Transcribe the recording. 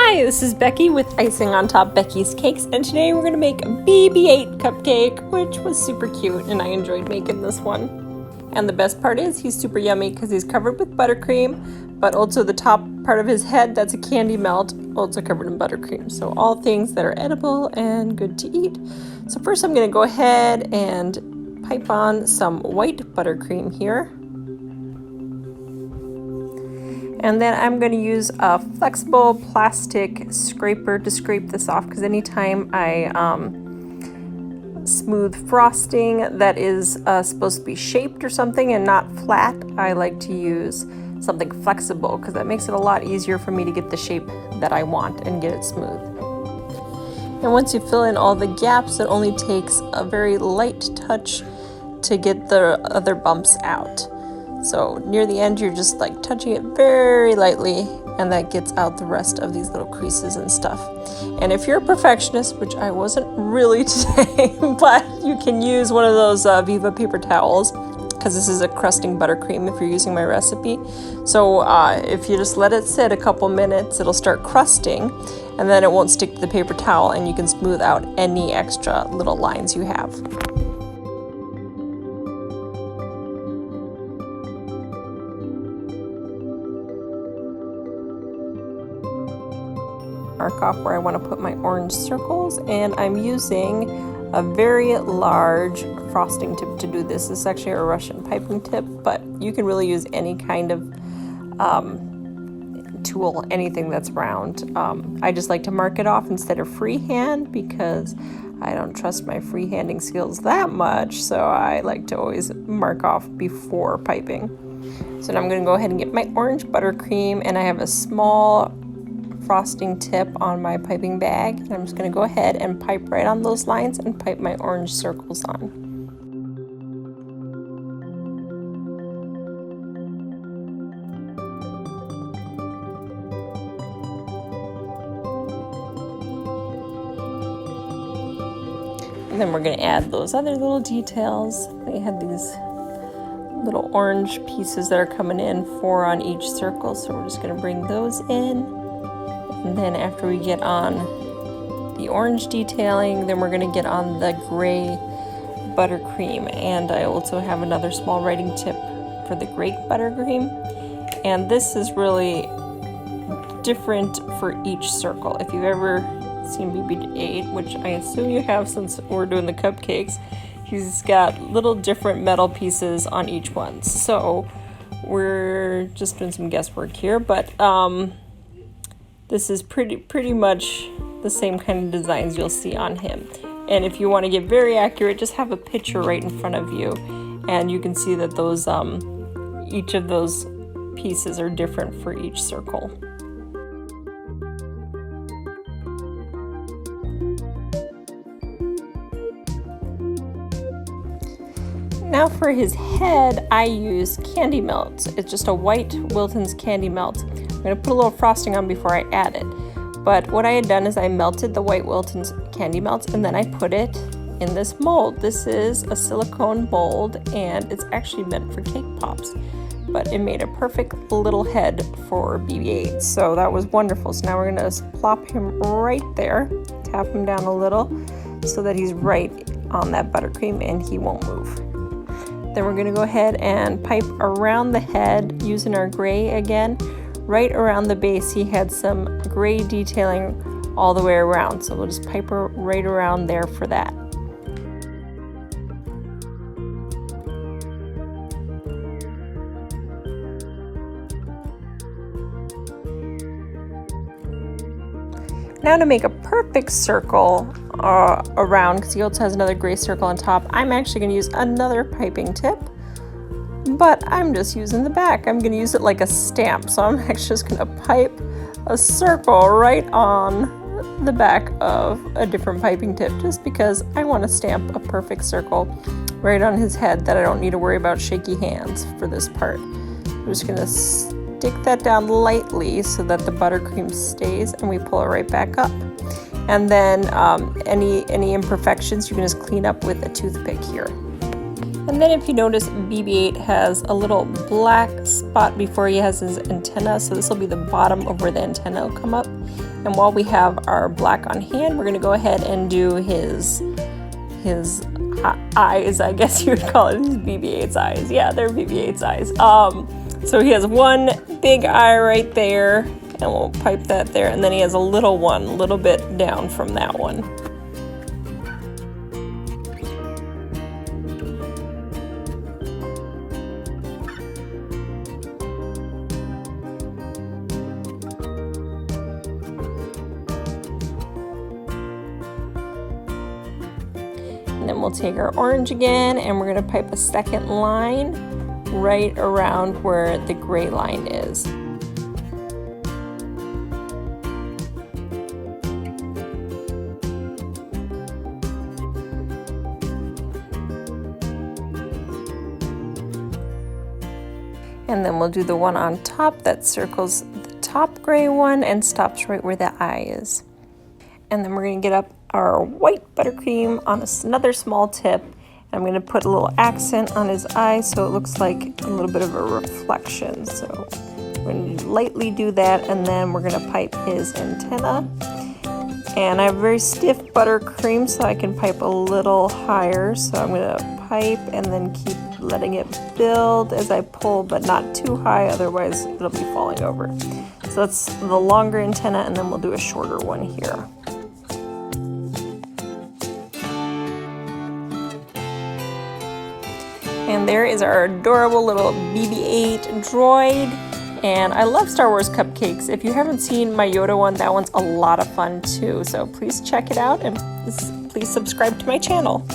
Hi, this is Becky with Icing on Top Becky's Cakes, and today we're going to make a BB8 cupcake, which was super cute, and I enjoyed making this one. And the best part is he's super yummy because he's covered with buttercream, but also the top part of his head, that's a candy melt, also covered in buttercream. So all things that are edible and good to eat. So first I'm going to go ahead and pipe on some white buttercream here. And then I'm going to use a flexible plastic scraper to scrape this off, because anytime I smooth frosting that is supposed to be shaped or something and not flat, I like to use something flexible because that makes it a lot easier for me to get the shape that I want and get it smooth. And once you fill in all the gaps, it only takes a very light touch to get the other bumps out. So near the end, you're just like touching it very lightly, and that gets out the rest of these little creases and stuff. And if you're a perfectionist, which I wasn't really today, but you can use one of those Viva paper towels, because this is a crusting buttercream if you're using my recipe. So if you just let it sit a couple minutes, it'll start crusting, and then it won't stick to the paper towel, and you can smooth out any extra little lines you have. Mark off where I want to put my orange circles, and I'm using a very large frosting tip to do this. This is actually a Russian piping tip, but you can really use any kind of tool, anything that's round. I just like to mark it off instead of freehand because I don't trust my freehanding skills that much, so I like to always mark off before piping. So now I'm going to go ahead and get my orange buttercream, and I have a small frosting tip on my piping bag, and I'm just going to go ahead and pipe right on those lines and pipe my orange circles on. And then we're going to add those other little details. They had these little orange pieces that are coming in, 4 on each circle, so we're just going to bring those in. And then after we get on the orange detailing, then we're going to get on the gray buttercream. And I also have another small writing tip for the gray buttercream. And this is really different for each circle. If you've ever seen BB8, which I assume you have since we're doing the cupcakes, he's got little different metal pieces on each one. So we're just doing some guesswork here, but this is pretty much the same kind of designs you'll see on him. And if you want to get very accurate, just have a picture right in front of you, and you can see that those each of those pieces are different for each circle. Now for his head, I use candy melt. It's just a white Wilton's candy melt. I'm going to put a little frosting on before I add it. But what I had done is I melted the white Wilton's candy melt, and then I put it in this mold. This is a silicone mold, and it's actually meant for cake pops. But it made a perfect little head for BB8, so that was wonderful. So now we're going to plop him right there, tap him down a little so that he's right on that buttercream and he won't move. Then we're going to go ahead and pipe around the head using our gray again. Right around the base, he had some gray detailing all the way around, so we'll just pipe her right around there for that. Now to make a perfect circle around, because he also has another gray circle on top, I'm actually going to use another piping tip, but I'm just using the back. I'm going to use it like a stamp, so I'm actually just going to pipe a circle right on the back of a different piping tip, just because I want to stamp a perfect circle right on his head that I don't need to worry about shaky hands for this part. I'm just going to stick that down lightly so that the buttercream stays, and we pull it right back up. And then any imperfections you can just clean up with a toothpick here. And then if you notice, BB8 has a little black spot before he has his antenna, so this will be the bottom of where the antenna will come up. And while we have our black on hand, we're going to go ahead and do his eyes, I guess you would call it, his BB8's eyes. Yeah, they're BB8's eyes. So he has one big eye right there, and we'll pipe that there, and then he has a little one, a little bit down from that one. And then we'll take our orange again, and we're going to pipe a second line right around where the gray line is. And then we'll do the one on top that circles the top gray one and stops right where the eye is. And then we're going to get up our white buttercream on another small tip. I'm going to put a little accent on his eye so it looks like a little bit of a reflection. So we're going to lightly do that, and then we're going to pipe his antenna. And I have very stiff buttercream, so I can pipe a little higher. So I'm going to pipe and then keep letting it build as I pull, but not too high, otherwise it'll be falling over. So that's the longer antenna, and then we'll do a shorter one here. And there is our adorable little BB8 droid. And I love Star Wars cupcakes. If you haven't seen my Yoda one, that one's a lot of fun too. So please check it out, and please subscribe to my channel.